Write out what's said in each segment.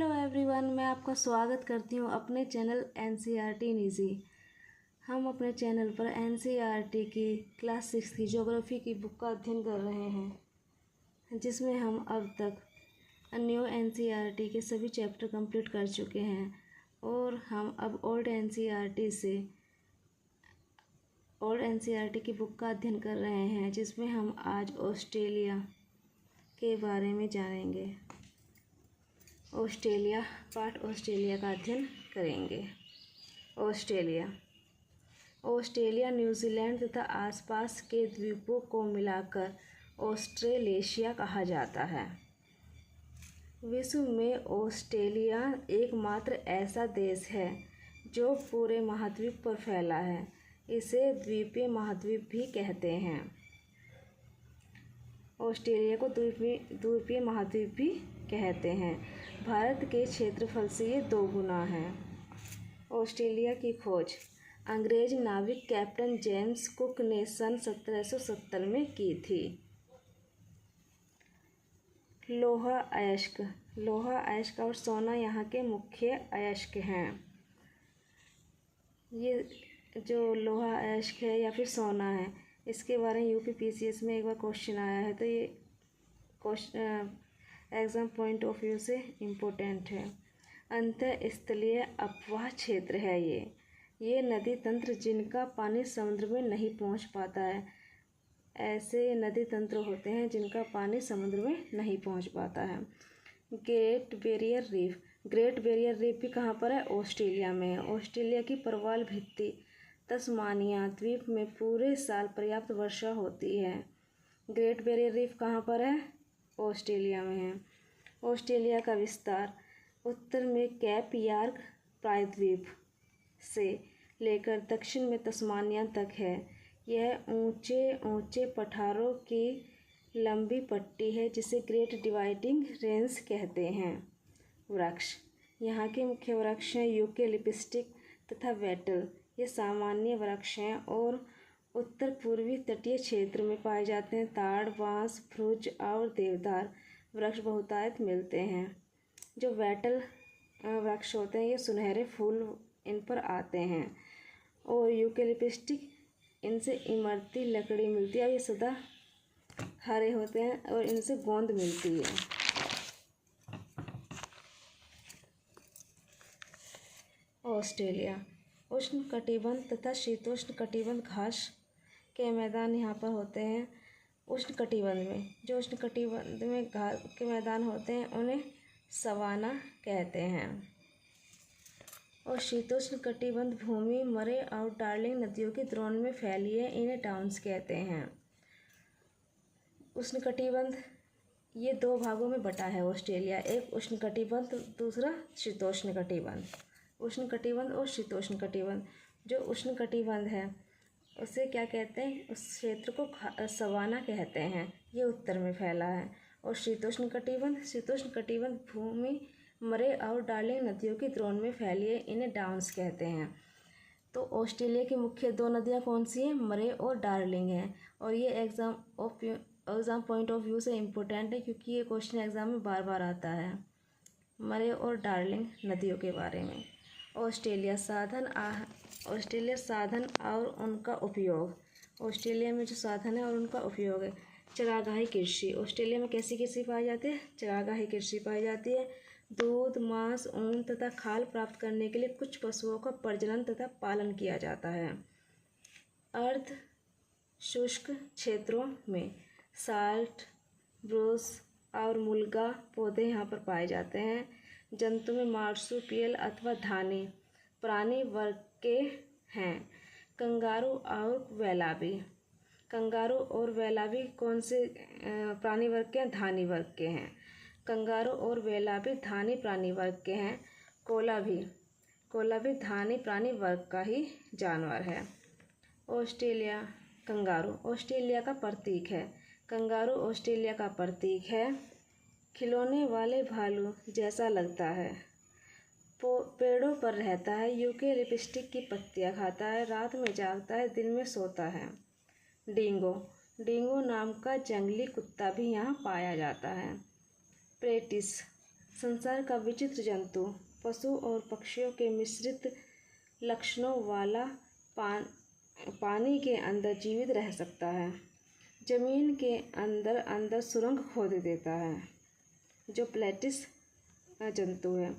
Hello everyone, मैं आपका स्वागत करती हूँ अपने चैनल एनसीईआरटी इन ईजी। हम अपने चैनल पर एनसीईआरटी की क्लास 6 की ज्योग्राफी की बुक का अध्ययन कर रहे हैं, जिसमें हम अब तक न्यू एनसीईआरटी के सभी चैप्टर कंप्लीट कर चुके हैं और हम अब ओल्ड एनसीईआरटी की बुक का अध्ययन कर रहे हैं, जिसमें हम आज ऑस्ट्रेलिया के बारे में जानेंगे। ऑस्ट्रेलिया का अध्ययन करेंगे। ऑस्ट्रेलिया न्यूजीलैंड तथा आसपास के द्वीपों को मिलाकर ऑस्ट्रेलेशिया कहा जाता है। विश्व में ऑस्ट्रेलिया एकमात्र ऐसा देश है जो पूरे महाद्वीप पर फैला है। इसे द्वीपीय महाद्वीप भी कहते हैं। ऑस्ट्रेलिया को द्वीपीय महाद्वीप भी कहते हैं। भारत के क्षेत्रफल से ये 2 गुना है। ऑस्ट्रेलिया की खोज अंग्रेज नाविक कैप्टन जेम्स कुक ने सन 1770 में की थी। लोहा अयस्क और सोना यहाँ के मुख्य अयस्क हैं। ये जो लोहा अयस्क है या फिर सोना है, इसके बारे में यूपीपीसीएस में एक बार क्वेश्चन आया है, तो ये question exam point of view से इम्पोर्टेंट है। अंतःस्थलीय अपवाह क्षेत्र है ये नदी तंत्र जिनका पानी समुद्र में नहीं पहुंच पाता है। ऐसे नदी तंत्र होते हैं जिनका पानी समुद्र में नहीं पहुंच पाता है। ग्रेट बैरियर रीफ भी कहाँ पर है? ऑस्ट्रेलिया में है। ऑस्ट्रेलिया की प्रवाल भित्ति तस्मानिया द्वीप में पूरे साल पर्याप्त वर्षा होती है। ग्रेट बैरियर रीफ कहाँ पर है? ऑस्ट्रेलिया में है। ऑस्ट्रेलिया का विस्तार उत्तर में कैप यार्क प्रायद्वीप से लेकर दक्षिण में तस्मानिया तक है। यह ऊंचे पठारों की लंबी पट्टी है जिसे ग्रेट डिवाइडिंग रेंज कहते हैं। वृक्ष यहाँ के मुख्य वृक्ष हैं यूकेलिप्टिस तथा वेटल। ये सामान्य वृक्ष हैं और उत्तर पूर्वी तटीय क्षेत्र में पाए जाते हैं। ताड़, बांस, भुर्ज और देवदार वृक्ष बहुतायत मिलते हैं। जो वेटल वृक्ष होते हैं, ये सुनहरे फूल इन पर आते हैं, और यूकेलिप्टिस इनसे इमरती लकड़ी मिलती है। ये सदा हरे होते हैं और इनसे गोंद मिलती है। ऑस्ट्रेलिया उष्ण कटिबंध तथा शीतोष्ण कटिबंध घास के मैदान यहाँ पर होते हैं। उष्ण कटिबंध में घास के मैदान होते हैं उन्हें सवाना कहते हैं, और शीतोष्ण कटिबंध भूमि मरे और डार्लिंग नदियों की द्रोण में फैली है, इन्हें डाउन्स कहते हैं। उष्ण कटिबंध ये 2 भागों में बटा है ऑस्ट्रेलिया, एक उष्ण कटिबंध, दूसरा शीतोष्ण कटिबंध। उष्ण कटिबंध और शीतोष्ण कटिबंध। जो उष्ण कटिबंध है उसे क्या कहते हैं? उस क्षेत्र को सवाना कहते हैं, ये उत्तर में फैला है। और शीतोष्ण कटिबंध भूमि मरे और डार्लिंग नदियों की द्रोण में फैली है, इन्हें डाउन्स कहते हैं। तो ऑस्ट्रेलिया की मुख्य 2 नदियाँ कौन सी हैं? मरे और डार्लिंग हैं, और ये एग्ज़ाम पॉइंट ऑफ व्यू से इम्पोर्टेंट है क्योंकि ये क्वेश्चन एग्ज़ाम में बार बार आता है, मरे और डार्लिंग नदियों के बारे में। ऑस्ट्रेलिया साधन और उनका उपयोग। ऑस्ट्रेलिया में जो साधन है और उनका उपयोग है। चरागाही कृषि। ऑस्ट्रेलिया में कैसी कृषि पाई जाती है? चरागाही कृषि पाई जाती है। दूध, मांस, ऊन तथा खाल प्राप्त करने के लिए कुछ पशुओं का प्रजनन तथा पालन किया जाता है। अर्ध शुष्क क्षेत्रों में साल्ट ब्रूस और मुल्गा पौधे यहाँ पर पाए जाते हैं। जंतु में मार्सुपियल अथवा धानी प्राणी वर्ग के हैं। कंगारू और वैलाबी कौन से प्राणी वर्ग के हैं? धानी वर्ग के हैं। कंगारू और वैलाबी धानी प्राणी वर्ग के हैं। कोला भी धानी प्राणी वर्ग का ही जानवर है। कंगारू ऑस्ट्रेलिया का प्रतीक है। कंगारू ऑस्ट्रेलिया का प्रतीक है। खिलौने वाले भालू जैसा लगता है। पेड़ों पर रहता है। यूकेलिप्टिस की पत्तियां खाता है। रात में जागता है, दिन में सोता है। डिंगो नाम का जंगली कुत्ता भी यहाँ पाया जाता है। संसार का विचित्र जंतु पशु और पक्षियों के मिश्रित लक्षणों वाला पानी के अंदर जीवित रह सकता है। जमीन के अंदर अंदर सुरंग खोद देता है, जो प्लेटिस जंतु है।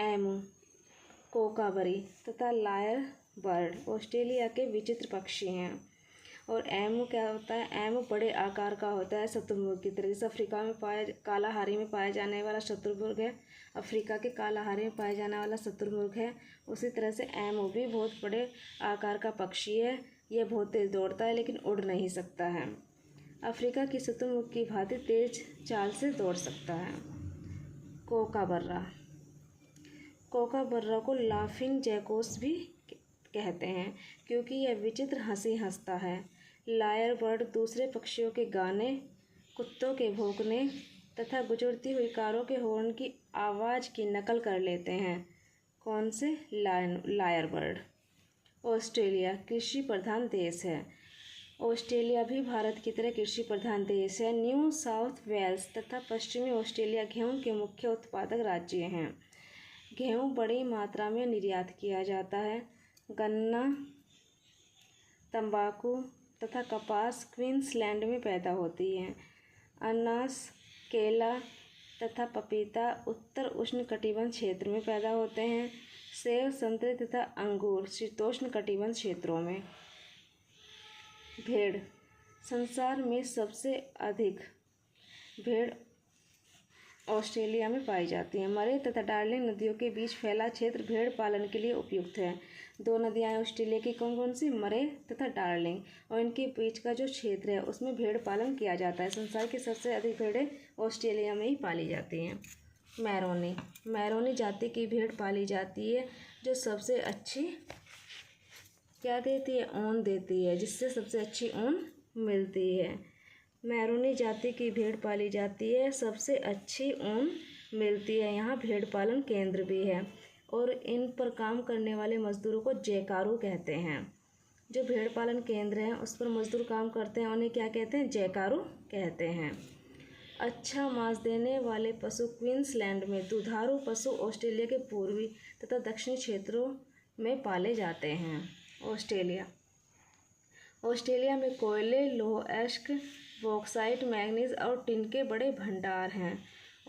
एमू, कोकाबरी तथा लायर बर्ड ऑस्ट्रेलिया के विचित्र पक्षी हैं। और एमू क्या होता है? एमू बड़े आकार का होता है, शत्रुमुर्ग की तरह। जैसे अफ्रीका में कालाहारी में पाए जाने वाला शत्रुमुर्ग है, अफ्रीका के कालाहारी में पाए जाने वाला शत्रुमुर्ग है, उसी तरह से एमू भी बहुत बड़े आकार का पक्षी है। यह बहुत तेज़ दौड़ता है लेकिन उड़ नहीं सकता है। अफ्रीका की शत्रुमुर्ग की भांति तेज चाल से दौड़ सकता है। कोकाबर्रा, कोकाबर्रा को लाफिंग जैकोस भी कहते हैं क्योंकि यह विचित्र हंसी हंसता है। लायर बर्ड दूसरे पक्षियों के गाने, कुत्तों के भौंकने तथा गुजरती हुई कारों के हॉर्न की आवाज़ की नकल कर लेते हैं। कौन से? Lawyer bird. ऑस्ट्रेलिया कृषि प्रधान देश है। ऑस्ट्रेलिया भी भारत की तरह कृषि प्रधान देश है। न्यू साउथ वेल्स तथा पश्चिमी ऑस्ट्रेलिया गेहूं के मुख्य उत्पादक राज्य हैं। गेहूं बड़ी मात्रा में निर्यात किया जाता है। गन्ना, तंबाकू तथा कपास क्वींसलैंड में पैदा होती हैं। अनानास, केला तथा पपीता उत्तर उष्णकटिबंध क्षेत्र में पैदा होते हैं। सेब, संतरे तथा अंगूर शीतोष्ण कटिबंध क्षेत्रों में। भेड़, संसार में सबसे अधिक भेड़ ऑस्ट्रेलिया में पाई जाती हैं। मरे तथा डार्लिंग नदियों के बीच फैला क्षेत्र भेड़ पालन के लिए उपयुक्त है। दो नदियां हैं ऑस्ट्रेलिया की, कौन कौन सी? मरे तथा डार्लिंग, और इनके बीच का जो क्षेत्र है उसमें भेड़ पालन किया जाता है। संसार की सबसे अधिक भेड़ें ऑस्ट्रेलिया में ही पाली जाती हैं। मैरोनी, मैरोनी जाति की भेड़ पाली जाती है जो सबसे अच्छी क्या देती है? ऊन देती है, जिससे सबसे अच्छी ऊन मिलती है। मैरोनी जाति की भेड़ पाली जाती है, सबसे अच्छी ऊन मिलती है। यहाँ भेड़ पालन केंद्र भी है और इन पर काम करने वाले मजदूरों को जैकारू कहते हैं। जो भेड़ पालन केंद्र हैं उस पर मजदूर काम करते हैं, उन्हें क्या कहते हैं? जैकारू कहते हैं। अच्छा मांस देने वाले पशु क्वींसलैंड में दुधारू पशु ऑस्ट्रेलिया के पूर्वी तथा दक्षिणी क्षेत्रों में पाले जाते हैं। ऑस्ट्रेलिया, ऑस्ट्रेलिया में कोयले, लौह अयस्क, बॉक्साइट, मैंगनीज और टिन के बड़े भंडार हैं।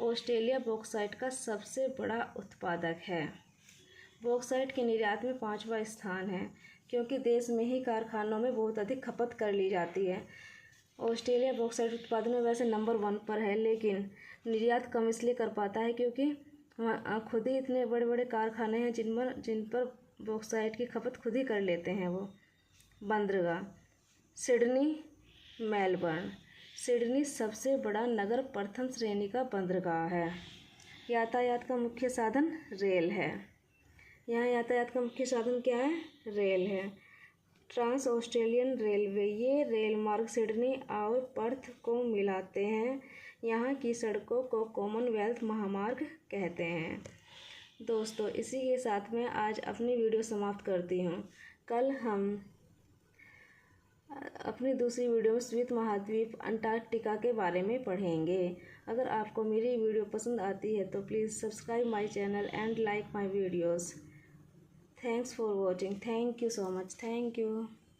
ऑस्ट्रेलिया बॉक्साइट का सबसे बड़ा उत्पादक है। बॉक्साइट के निर्यात में 5वां स्थान है क्योंकि देश में ही कारखानों में बहुत अधिक खपत कर ली जाती है। ऑस्ट्रेलिया बॉक्साइट उत्पादन में वैसे नंबर 1 पर है, लेकिन निर्यात कम इसलिए कर पाता है क्योंकि खुद ही इतने बड़े बड़े कारखाने हैं जिन पर बॉक्साइट की खपत खुद ही कर लेते हैं वो। बंदरगाह, सिडनी, मेलबर्न। सिडनी सबसे बड़ा नगर प्रथम श्रेणी का बंदरगाह है। यातायात का मुख्य साधन रेल है। यहाँ यातायात का मुख्य साधन क्या है? रेल है। ट्रांस ऑस्ट्रेलियन रेलवे, ये रेल मार्ग सिडनी और पर्थ को मिलाते हैं। यहाँ की सड़कों को कॉमनवेल्थ महामार्ग कहते हैं। दोस्तों, इसी के साथ मैं आज अपनी वीडियो समाप्त करती हूँ। कल हम अपनी दूसरी वीडियो में श्वेत महाद्वीप अंटार्कटिका के बारे में पढ़ेंगे। अगर आपको मेरी वीडियो पसंद आती है तो please subscribe my channel and like my videos. Thanks for watching. Thank you so much. Thank you.